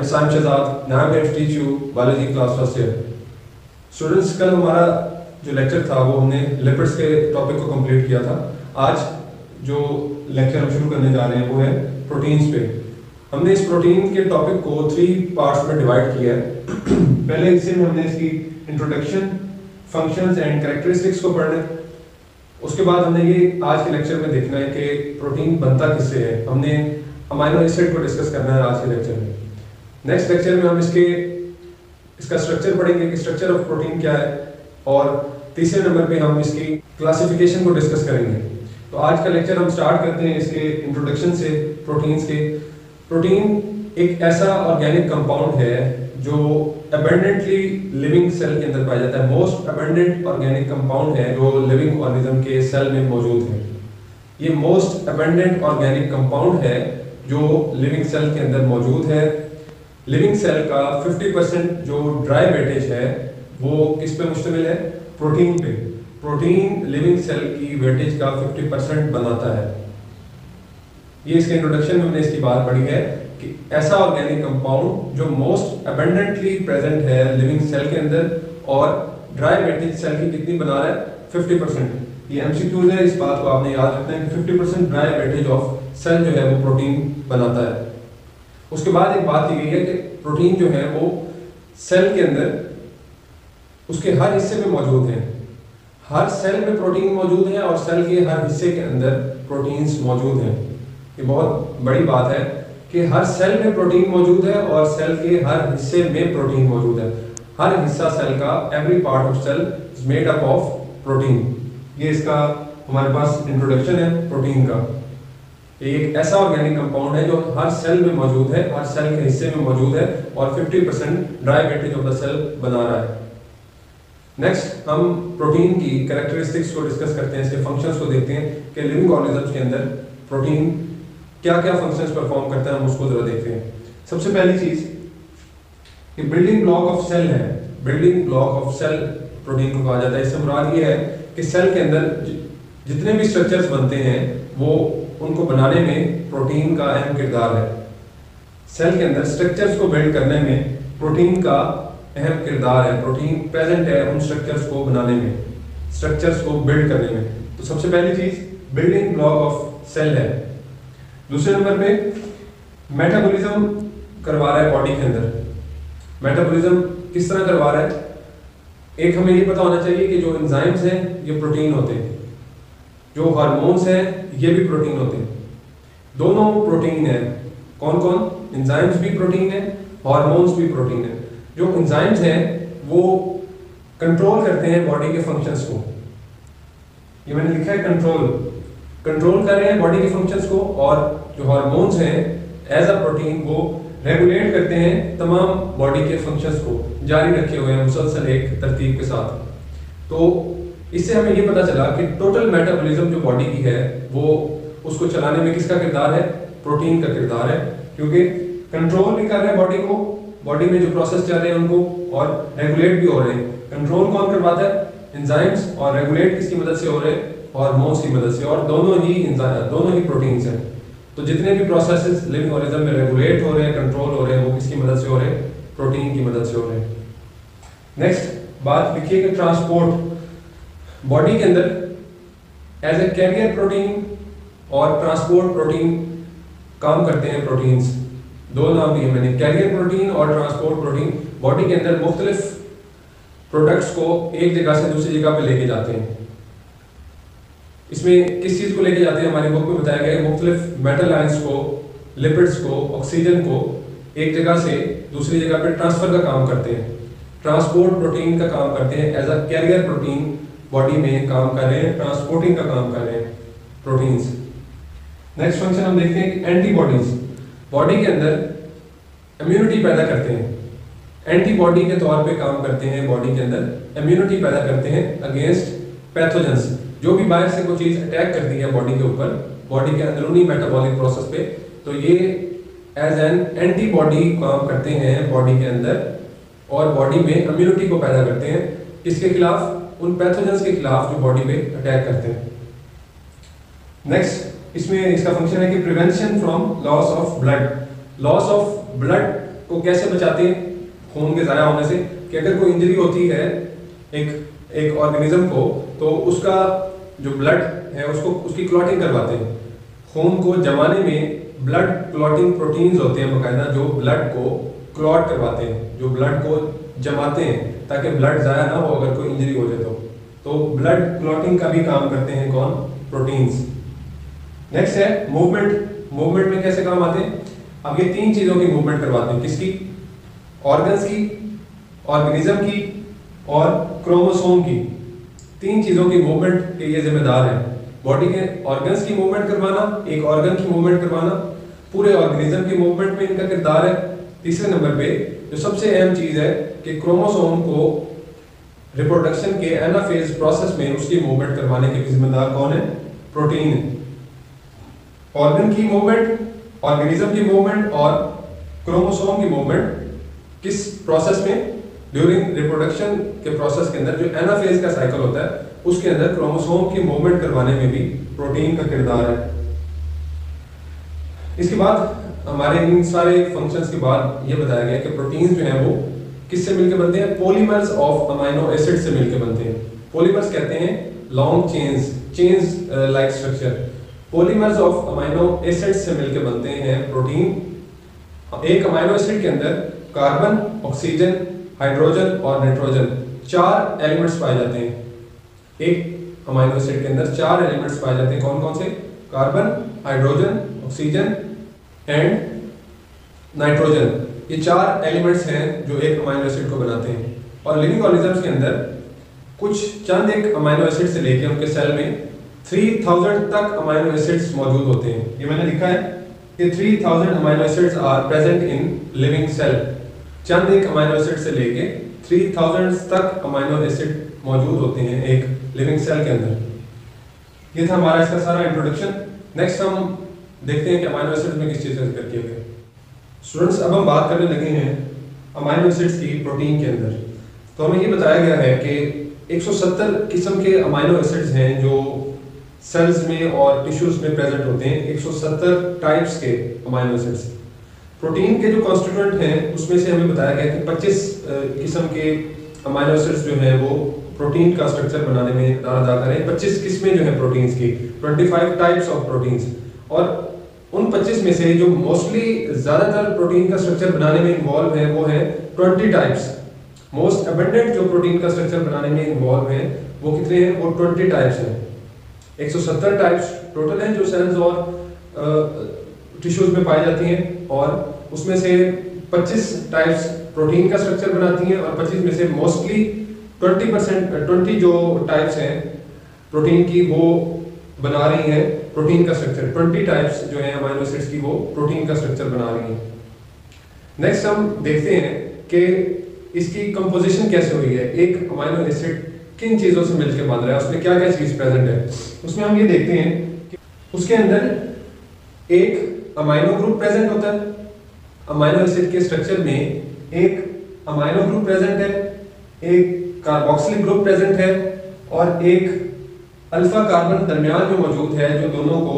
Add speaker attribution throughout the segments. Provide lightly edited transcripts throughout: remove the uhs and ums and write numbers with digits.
Speaker 1: Saim Shahzad, now I'm going to teach you biology class first year. Students, कल हमारा जो lecture था वो हमने लिपिड्स के टॉपिक को कंप्लीट किया था। आज जो लेक्चर हम शुरू करने जा रहे हैं वो है प्रोटीन्स पे। हमने इस प्रोटीन के टॉपिक को 3 पार्ट्स में डिवाइड किया है। पहले हिस्से में हमने इसकी इंट्रोडक्शन, फंक्शंस एंड कैरेक्टरिस्टिक्स को पढ़ना है। उसके बाद हमने ये आज के लेक्चर में देखना है कि प्रोटीन बनता किससे है। हमने अमाइनो एसिड को डिस्कस करना है आज के लेक्चर में। नेक्स्ट लेक्चर में हम इसका स्ट्रक्चर पढ़ेंगे कि स्ट्रक्चर ऑफ प्रोटीन क्या है, और तीसरे नंबर पे हम इसकी क्लासिफिकेशन को डिस्कस करेंगे। तो आज का लेक्चर हम स्टार्ट करते हैं इसके इंट्रोडक्शन से, प्रोटीन्स के। प्रोटीन एक ऐसा ऑर्गेनिक कंपाउंड है जो अबंडेंटली लिविंग सेल के अंदर पाया जाता है। मोस्ट अबंडेंट ऑर्गेनिक कंपाउंड है जो लिविंग ऑर्गेनिज्म के सेल में मौजूद है। ये मोस्ट अबंडेंट ऑर्गेनिक कंपाउंड है जो लिविंग सेल के अंदर मौजूद है। लिविंग सेल का 50% जो ड्राई वेटेज है वो किस पे मुश्तमिल है? प्रोटीन पे। प्रोटीन लिविंग सेल की वेटेज का 50% बनाता है। ये इसके इंट्रोडक्शन में हमने इसकी बात पढ़ी है कि ऐसा ऑर्गेनिक कंपाउंड जो मोस्ट अबंडेंटली प्रेजेंट है लिविंग सेल के अंदर, और ड्राई वेटेज सेल की कितनी बना रहा है? 50%। ये एमसीक्यूज है, इस बात को आपने याद रखना है कि 50% ड्राई वेटेज ऑफ सेल जो है वो प्रोटीन बनाता है। उसके बाद एक बात की गई है कि प्रोटीन जो है वो सेल के अंदर उसके हर हिस्से में मौजूद है। हर सेल में प्रोटीन मौजूद है और सेल के हर हिस्से के अंदर प्रोटीन्स मौजूद हैं। ये बहुत बड़ी बात है कि हर सेल में प्रोटीन मौजूद है और सेल के हर हिस्से में प्रोटीन मौजूद है। हर हिस्सा सेल का, every part of cell is made up of protein. ये इसका हमारे पास इंट्रोडक्शन है प्रोटीन का। ये एक ऐसा ऑर्गेनिक कंपाउंड है जो हर सेल में मौजूद है, हर सेल के हिस्से में मौजूद है और 50% dry weightage of the cell बना रहा है। नेक्स्ट हम प्रोटीन की कैरेक्टरिस्टिक्स को डिस्कस करते हैं, इसके फंक्शंस को देखते हैं कि लिविंग ऑर्गेनिजम्स के अंदर प्रोटीन क्या क्या फंक्शंस परफॉर्म करता है, हम उसको जरा देखते हैं। सबसे पहली चीज कि बिल्डिंग ब्लॉक ऑफ सेल है। Building block of cell protein को कहा जाता है। इससे मुराद ये है कि सेल के अंदर जितने भी स्ट्रक्चर्स बनते हैं वो उनको बनाने में प्रोटीन का अहम किरदार है। सेल के अंदर स्ट्रक्चर्स को बिल्ड करने में प्रोटीन का अहम किरदार है। प्रोटीन प्रेजेंट है उन स्ट्रक्चर्स को बनाने में, स्ट्रक्चर्स को बिल्ड करने में। तो सबसे पहली चीज बिल्डिंग ब्लॉक ऑफ सेल है। दूसरे नंबर पे मेटाबॉलिज्म करवा रहा है बॉडी के अंदर। मेटाबॉलिज्म किस तरह करवा रहा है? एक हमें ये पता होना चाहिए कि जो एंजाइम्स हैं ये प्रोटीन होते हैं, जो हार्मोन्स हैं ये भी प्रोटीन होते हैं। दोनों प्रोटीन है। कौन कौन? एंजाइम्स भी प्रोटीन है, हार्मोन्स भी प्रोटीन है। जो एंजाइम्स हैं वो कंट्रोल करते हैं बॉडी के फंक्शंस को। ये मैंने लिखा है कंट्रोल कर रहे हैं बॉडी के फंक्शंस को, और जो हार्मोन्स हैं एज अ प्रोटीन वो रेगुलेट करते हैं तमाम बॉडी के फंक्शंस को, जारी रखे हुए हैं मुसलसल एक तरतीब के साथ। तो इससे हमें ये पता चला कि टोटल मेटाबॉलिज्म जो बॉडी की है वो उसको चलाने में किसका किरदार है? प्रोटीन का किरदार है, क्योंकि कंट्रोल भी कर रहे हैं बॉडी को, बॉडी में जो प्रोसेस चल रहे हैं उनको, और रेगुलेट भी हो रहे हैं। कंट्रोल कौन करवाता है? एंजाइम्स। और रेगुलेट किसकी मदद से हो रहे हैं? हार्मोन्स की मदद से। और दोनों ही प्रोटीन्स हैं। तो जितने भी प्रोसेसेस लिविंग ऑर्गेनिज्म में रेगुलेट हो रहे हैं, कंट्रोल हो रहे हैं, वो किसकी मदद से हो रहे हैं? प्रोटीन की मदद से हो रहे हैं। नेक्स्ट बात लिखिए कि ट्रांसपोर्ट बॉडी के अंदर एज ए कैरियर प्रोटीन और ट्रांसपोर्ट प्रोटीन काम करते हैं। प्रोटीन्स दो नाम दिए मैंने, कैरियर प्रोटीन और ट्रांसपोर्ट प्रोटीन। बॉडी के अंदर मुख्तलिफ प्रोडक्ट्स को एक जगह से दूसरी जगह पे लेके जाते हैं। इसमें किस चीज को लेके जाते हैं? हमारी बुक में बताया गया है मुख्तलिफ मेटल आयंस को, लिपिड्स को, ऑक्सीजन को एक जगह से दूसरी जगह पे ट्रांसफर का काम करते हैं। ट्रांसपोर्ट प्रोटीन का काम करते हैं। As a carrier protein body में काम कर रहे हैं, ट्रांसपोर्टिंग का काम कर रहे हैं प्रोटीन्स। नेक्स्ट फंक्शन हम देखते हैं कि एंटीबॉडीज बॉडी के अंदर इम्यूनिटी पैदा करते हैं। एंटीबॉडी के तौर पे काम करते हैं, बॉडी के अंदर इम्यूनिटी पैदा करते हैं अगेंस्ट पैथोजेंस। जो भी बाहर से कोई चीज अटैक करती है बॉडी के ऊपर, बॉडी के अंदरूनी मेटाबॉलिक प्रोसेस पे, तो ये एज एन एंटीबॉडी काम करते हैं बॉडी के अंदर, और बॉडी में इम्यूनिटी को पैदा करते हैं। किसके खिलाफ? उन पैथोजेंस के खिलाफ जो बॉडी पे अटैक करते हैं। नेक्स्ट इसमें इसका फंक्शन है कि prevention from loss of blood. Loss of blood को कैसे बचाते हैं खून के ज़ाया होने से, कि अगर कोई इंजरी होती है एक ऑर्गेनिज्म को, तो उसका जो ब्लड है उसको उसकी क्लॉटिंग करवाते हैं। खून को जमाने में ब्लड क्लॉटिंग प्रोटीन्स होते हैं बाकायदा, जो ब्लड को क्लॉट करवाते हैं, जो ब्लड को जमाते हैं ताकि ब्लड ज़ाया ना हो अगर कोई इंजरी हो जाए तो ब्लड क्लॉटिंग का भी काम करते हैं कौन? प्रोटीन्स। नेक्स्ट है मूवमेंट। मूवमेंट में कैसे काम आते हैं? अब ये 3 चीज़ों की मूवमेंट करवाते हैं, किसकी? ऑर्गन्स की, ऑर्गेनिज्म की और क्रोमोसोम की। 3 चीज़ों की मूवमेंट के ये जिम्मेदार हैं। बॉडी के ऑर्गन्स की मूवमेंट करवाना, एक ऑर्गन की मूवमेंट करवाना, पूरे ऑर्गेनिज्म की मूवमेंट में इनका किरदार है। तीसरे नंबर पे जो सबसे अहम चीज़ है कि क्रोमोसोम को रिप्रोडक्शन के एनाफेज प्रोसेस में उसकी मूवमेंट करवाने के जिम्मेदार कौन है? प्रोटीन है। ऑर्गन की मूवमेंट, ऑर्गेनिज्म की मूवमेंट और क्रोमोसोम की मूवमेंट किस प्रोसेस में? ड्यूरिंग रिप्रोडक्शन के प्रोसेस के अंदर जो एनाफेज का साइकिल होता है उसके अंदर क्रोमोसोम की मूवमेंट करवाने में भी प्रोटीन का किरदार है। इसके बाद हमारे इन सारे फंक्शंस के बाद ये बताया गया कि प्रोटीन्स जो हैं वो किससे मिलकर बनते हैं? पॉलीमर्स ऑफ अमाइनो एसिड से मिलकर बनते हैं। पॉलीमर्स कहते हैं long chains like structure. Polymers of amino acid से मिलकर बनते हैं प्रोटीन। एक अमाइनो एसिड के अंदर कार्बन, ऑक्सीजन, हाइड्रोजन और नाइट्रोजन 4 एलिमेंट्स पाए जाते हैं। एक अमाइनो एसिड के अंदर 4 एलिमेंट्स पाए जाते हैं। कौन कौन से? Carbon, hydrogen, oxygen and nitrogen. ये 4 एलिमेंट्स हैं जो एक अमाइनो एसिड को बनाते हैं। और लिविंग ऑर्गेनिजम्स के अंदर कुछ चंद एक अमाइनो एसिड से लेके उनके सेल में 3000 तक अमाइनो एसिड्स मौजूद होते हैं। ये मैंने लिखा है कि 3000 amino acids are present in living cell. चंद एक अमाइनो एसिड से लेके 3000 तक अमाइनो एसिड मौजूद होते हैं एक लिविंग सेल के अंदर। ये था हमारा इसका सारा इंट्रोडक्शन। नेक्स्ट हम देखते हैं कि अमाइनो एसिड्स में किस चीज़ का जिक्र किया गया। स्टूडेंट्स, अब हम बात करने लगे हैं अमाइनो एसिड्स की प्रोटीन के अंदर। तो हमें ये बताया गया है कि 170 किस्म के अमाइनो एसिड्स हैं जो सेल्स में और टिश्यूज में प्रेजेंट होते हैं। 170 टाइप्स के अमाइनो एसिड्स। प्रोटीन के जो कॉन्स्टिट्यूएंट हैं उसमें से हमें बताया गया कि 25 किस्म के अमाइनो एसिड्स जो हैं वो प्रोटीन का स्ट्रक्चर बनाने में किरदार अदा करें। 25 किस्में जो हैं प्रोटीन्स की, 25 टाइप्स ऑफ प्रोटीन्स। और उन 25 में से जो मोस्टली ज़्यादातर प्रोटीन का स्ट्रक्चर बनाने में इन्वॉल्व है वो है 20 टाइप्स। मोस्ट अबंडेंट जो प्रोटीन का स्ट्रक्चर बनाने में इन्वॉल्व है वो कितने हैं? वो 20 टाइप्स हैं। 170 टाइप्स टोटल हैं जो सेल्स और टिश्यूज में पाई जाती हैं, और उसमें से 25 टाइप्स प्रोटीन का स्ट्रक्चर बनाती हैं और 25 में से मोस्टली 20 जो टाइप्स हैं प्रोटीन की वो बना रही हैं प्रोटीन का स्ट्रक्चर। 20 टाइप्स जो हैं अमाइनो एसिड्स की वो प्रोटीन का स्ट्रक्चर बना रही हैं। नेक्स्ट हम देखते हैं कि इसकी कंपोजिशन कैसे हुई है। एक अमाइनो एसिड किन चीज़ों से मिलकर बन रहा है, उसमें क्या क्या चीज़ प्रेजेंट है। उसमें हम ये देखते हैं कि उसके अंदर एक अमाइनो ग्रुप प्रेजेंट होता है। अमाइनो एसिड के स्ट्रक्चर में एक अमाइनो ग्रुप प्रेजेंट है, एक कार्बोक्सिलिक ग्रुप प्रेजेंट है और एक अल्फा कार्बन दरमियान में मौजूद है जो दोनों को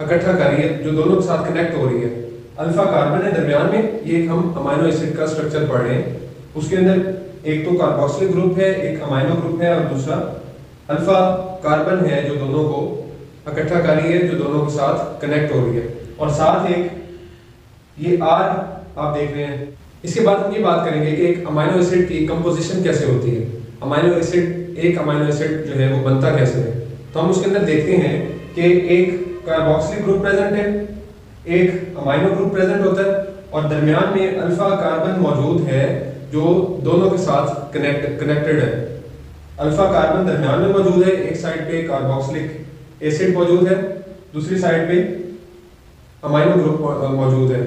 Speaker 1: इकट्ठा कर रही है, जो दोनों के साथ कनेक्ट हो रही है। अल्फा कार्बन है दरमियान में, ये एक हम अमाइनो एसिड का स्ट्रक्चर पढ़ रहे हैं। उसके अंदर एक तो कार्बोक्सिलिक ग्रुप है, एक अमाइनो ग्रुप है और दूसरा अल्फा कार्बन है जो दोनों को इकट्ठा कर रही है, जो दोनों के साथ कनेक्ट हो रही है। और साथ एक ये R आप देख रहे हैं। इसके बाद हम ये बात करेंगे कि एक अमाइनो एसिड की कंपोजिशन कैसे होती है। अमाइनो एसिड, एक अमाइनो एसिड जो है वो बनता कैसे है। तो हम उसके अंदर देखते हैं कि एक कार्बोक्सिलिक ग्रुप प्रेजेंट है, एक अमाइनो ग्रुप प्रेजेंट होता है और दरमियान में अल्फा कार्बन मौजूद है जो दोनों के साथ कनेक्टेड है। अल्फा कार्बन दरमियान में मौजूद है, एक साइड पे कार्बोक्सिलिक एसिड मौजूद है, दूसरी साइड पे अमाइनो ग्रुप मौजूद है।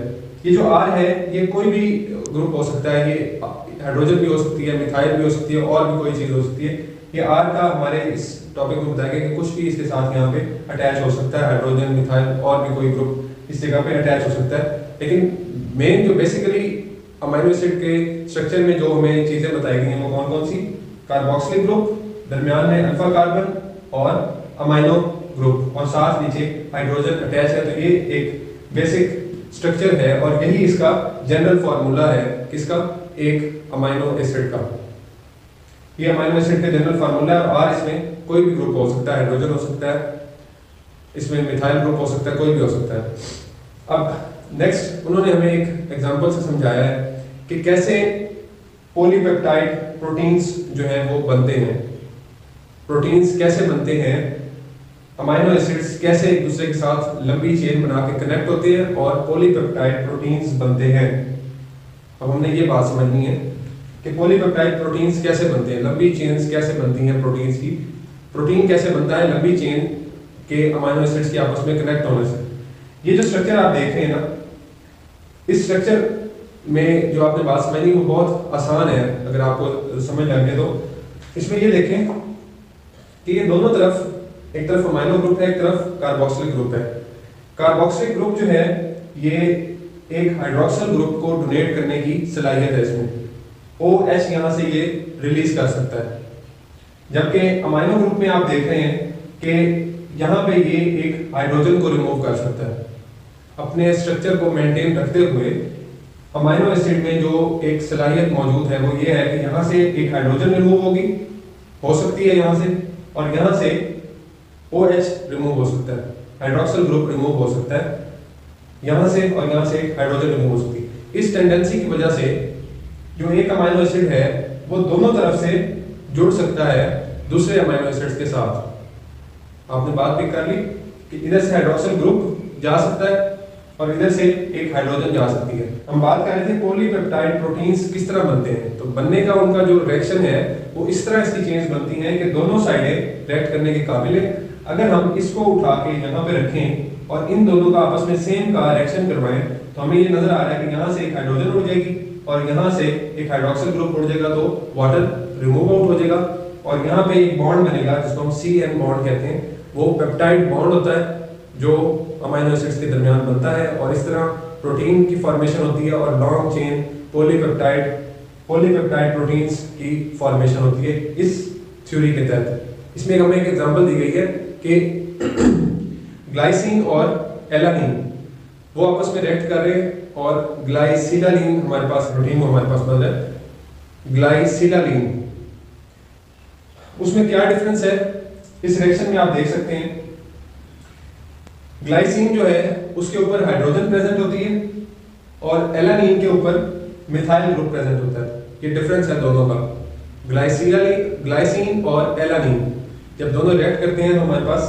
Speaker 1: ये जो R है ये कोई भी ग्रुप हो सकता है, ये हाइड्रोजन भी हो सकती है, मिथाइल भी हो सकती है और भी कोई चीज़ हो सकती है। ये R का हमारे इस टॉपिक में बताया गया कि कुछ भी इसके साथ यहाँ पे अटैच हो सकता है, हाइड्रोजन, मिथाइल और भी कोई ग्रुप इस जगह पे अटैच हो सकता है। लेकिन मेन जो बेसिकली अमाइनो एसिड के स्ट्रक्चर में जो हमें चीज़ें बताई गई हैं वो कौन कौन सी? कार्बोक्सिलिक ग्रुप, दरमियान में अल्फा कार्बन और अमाइनो ग्रुप और साथ नीचे हाइड्रोजन अटैच है। तो ये एक बेसिक स्ट्रक्चर है और यही इसका जनरल फार्मूला है किसका, एक अमाइनो एसिड का। ये अमाइनो एसिड का जनरल फार्मूला है। और इसमें कोई भी ग्रुप हो सकता है, हाइड्रोजन हो सकता है, इसमें मिथाइल ग्रुप हो सकता है, कोई भी हो सकता है। अब नेक्स्ट उन्होंने हमें एक एग्जांपल से समझाया है कि कैसे पॉलीपेप्टाइड प्रोटीन्स जो है वो बनते हैं। प्रोटीन्स कैसे बनते हैं, अमाइनो एसिड्स कैसे एक दूसरे के साथ लंबी चेन बना के कनेक्ट होते हैं और पॉलीपेप्टाइड प्रोटीन्स बनते हैं। अब हमने ये बात समझनी है कि पॉलीपेप्टाइड प्रोटीन्स कैसे बनते हैं, लंबी चेन्स कैसे बनती हैं प्रोटीन्स की। प्रोटीन कैसे बनता है लंबी चेन के अमाइनो एसिड्स के आपस में कनेक्ट होने से। ये जो स्ट्रक्चर आप देख रहे हैं ना, इस स्ट्रक्चर में जो आपने बात समझी वो बहुत आसान है अगर आपको समझ लगे तो। इसमें ये देखें कि ये दोनों तरफ, एक तरफ अमाइनो ग्रुप है, एक तरफ कार्बोक्सिलिक ग्रुप है। कार्बोक्सिलिक ग्रुप जो है ये एक हाइड्रोक्सिल ग्रुप को डोनेट करने की सलाहियत है इसमें, OH यहाँ से ये रिलीज कर सकता है। जबकि अमाइनो ग्रुप में आप देख रहे हैं कि यहाँ पे ये एक हाइड्रोजन को रिमूव कर सकता है। अपने स्ट्रक्चर को मेंटेन रखते हुए अमाइनो एसिड में जो एक सलाहियत मौजूद है वो ये है कि यहाँ से एक हाइड्रोजन रिमूव होगी, हो सकती है यहाँ से, और यहाँ से OH रिमूव हो सकता है, हाइड्रोक्सिल ग्रुप रिमूव हो सकता है यहाँ से, और यहाँ से एक हाइड्रोजन रिमूव हो सकती है। इस टेंडेंसी की वजह से जो एक अमाइनो एसिड है वो दोनों तरफ से जुड़ सकता है दूसरे अमाइनो एसिड्स के साथ। आपने बात भी कर ली कि इधर से हाइड्रोक्सिल ग्रुप जा सकता है और इधर से एक हाइड्रोजन जा सकती है। हम बात कर रहे थे पॉलीपेप्टाइड प्रोटीन्स किस तरह बनते हैं, तो बनने का उनका जो रिएक्शन है वो इस तरह इसकी चेन्स बनती हैं कि दोनों साइडें रिएक्ट करने के काबिल है। अगर हम इसको उठा के यहाँ पे रखें और इन दोनों का आपस में सेम का रिएक्शन करवाएं तो हमें ये नजर आ रहा है कि यहाँ से एक हाइड्रोजन उड़ जाएगी और यहाँ से एक हाइड्रोक्सिल ग्रुप उड़ जाएगा, तो वाटर रिमूव आउट हो जाएगा और यहाँ पे एक बॉन्ड बनेगा जिसको हम CN बॉन्ड कहते हैं। वो पेप्टाइड बॉन्ड होता है जो अमाइनो एसिड्स के दरमियान बनता है और इस तरह प्रोटीन की फॉर्मेशन होती है और लॉन्ग चेन पॉलीपेप्टाइड प्रोटीन्स की फॉर्मेशन होती है इस थ्योरी के तहत। इसमें हमें एक एग्जांपल दी गई है कि ग्लाइसिन और एलानिन वो आपस में रिएक्ट कर रहे हैं और ग्लाइसिलालीन हमारे पास प्रोटीन हमारे पास बन रहा है ग्लाइसिलालीन। उसमें क्या डिफरेंस है इस रिएक्शन में आप देख सकते हैं। ग्लाइसिन जो है उसके ऊपर हाइड्रोजन प्रेजेंट होती है और एलानिन के ऊपर मिथाइल ग्रुप प्रेजेंट होता है। ये डिफरेंस है दोनों का। ग्लाइसिन और एलानिन जब दोनों रिएक्ट करते हैं तो हमारे पास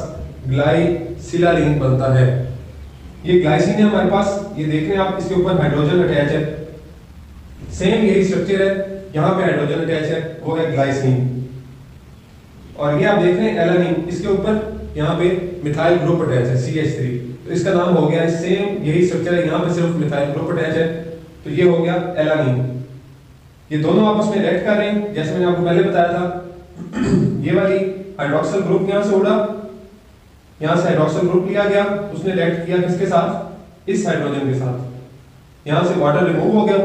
Speaker 1: ग्लाइसिलालीन बनता है। ये ग्लाइसिन है हमारे पास, ये देख रहे हैं आप, इसके ऊपर हाइड्रोजन अटैच है। सेम यही स्ट्रक्चर है, यहाँ पे हाइड्रोजन अटैच है, वो है ग्लाइसिन। और ये आप देख रहे हैं एलानिन, इसके ऊपर यहाँ पे मिथाइल ग्रुप अटैच है CH3, तो इसका नाम हो गया सेम यही स्ट्रक्चर है, यहाँ पे सिर्फ मिथाइल ग्रुप अटैच है, तो ये हो गया एलानिन। ये दोनों आपस में रिएक्ट कर रहे हैं जैसे मैंने आपको पहले बताया था। ये वाली हाइड्रोक्सिल ग्रुप यहाँ से उड़ा, यहाँ से हाइड्रोक्सिल ग्रुप लिया गया, उसने रिएक्ट किया किसके साथ, इस हाइड्रोजन के साथ, यहाँ से वाटर रिमूव हो गया।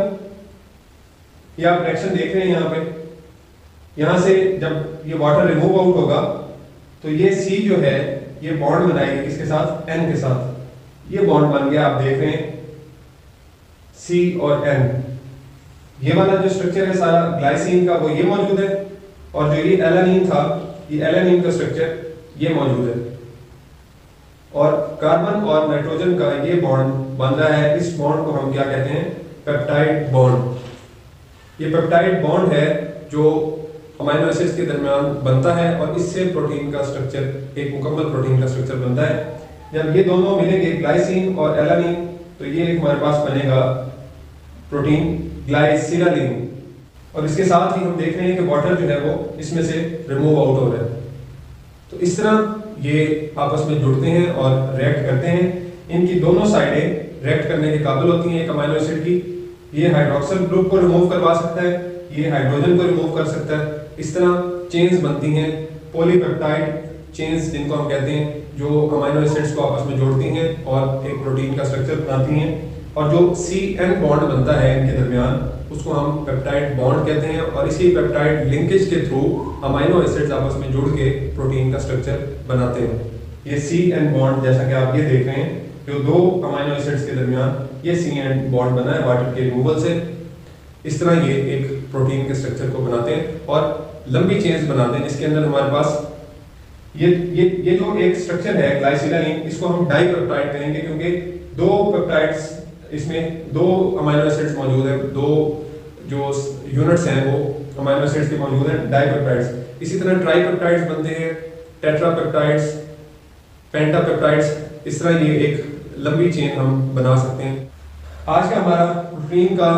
Speaker 1: ये आप रिएक्शन देख रहे हैं यहाँ पे, यहाँ से जब ये वाटर रिमूव आउट होगा तो ये C जो है ये बॉन्ड बनाएगी किसके साथ, N के साथ। ये बॉन्ड बन गया, आप देख रहे हैं C और N। ये वाला जो स्ट्रक्चर है सारा ग्लाइसिन का वो ये मौजूद है और जो ये एलानिन था, ये एलानिन का स्ट्रक्चर ये मौजूद है और कार्बन और नाइट्रोजन का ये बॉन्ड बन रहा है। इस बॉन्ड को हम क्या कहते हैं, पेप्टाइड बॉन्ड। ये पेप्टाइड बॉन्ड है जो अमाइनो एसिड्स के दरमियान बनता है और इससे प्रोटीन का स्ट्रक्चर, एक मुकम्मल प्रोटीन का स्ट्रक्चर बनता है। जब ये दोनों मिलेंगे ग्लाइसिन और एलानिन तो ये हमारे पास बनेगा प्रोटीन ग्लाइसिलालीन। और इसके साथ ही हम देख रहे हैं कि वाटर जो है वो इसमें से रिमूव आउट हो रहा है। तो इस तरह ये आपस में जुड़ते हैं और रिएक्ट करते हैं। इनकी दोनों साइडें रिएक्ट करने के काबिल होती हैं एक अमाइनो एसिड की। ये हाइड्रोक्सिल ग्रुप को रिमूव करवा सकता है, ये हाइड्रोजन को रिमूव कर सकता है। इस तरह चेन्स बनती हैं, पॉलीपेप्टाइड चेन्स जिनको हम कहते हैं, जो अमाइनो एसिड्स को आपस में जोड़ती हैं और एक प्रोटीन का स्ट्रक्चर बनाती हैं। और जो CN बॉन्ड बनता है इनके दरमियान उसको हम पेप्टाइड बॉन्ड कहते हैं और इसी पेप्टाइड लिंकेज के थ्रू अमाइनो एसिड्स आपस में जुड़ के प्रोटीन का स्ट्रक्चर बनाते हैं। ये CN बॉन्ड जैसा कि आप ये देख रहे हैं जो दो अमाइनो एसिड्स के दरमियान ये सी एंड बॉन्ड बना है वाटर के रिमूवल से। इस तरह ये एक प्रोटीन के स्ट्रक्चर को बनाते हैं और लंबी चेन्स बनाते हैं, जिसके अंदर हमारे पास ये जो एक स्ट्रक्चर है ग्लाइसिलाइन, इसको हम डाइपेप्टाइड कहेंगे क्योंकि दो पेप्टाइड्स, इसमें दो अमीनो एसिड्स मौजूद है, दो जो यूनिट्स हैं वो अमीनो एसिड्स के मौजूद हैं, डाइपेप्टाइड्स। इसी तरह ट्राइपेप्टाइड्स बनते हैं, टेट्रापेप्टाइड्स, पेंटापेप्टाइड्स। इस तरह ये एक लंबी चेन हम बना सकते हैं। आज का हमारा प्रोटीन का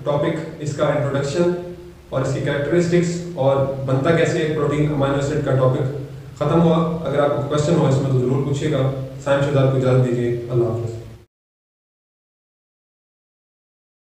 Speaker 1: टॉपिक, इसका इंट्रोडक्शन और इसकी कैरेक्टरिस्टिक्स और बनता कैसे एक प्रोटीन अमीनो एसिड का टॉपिक खत्म हुआ। अगर आपको क्वेश्चन हो इसमें तो जरूर पूछिएगा। साइम शहजाद को इजाजत दीजिए। अल्लाह हाफिज़।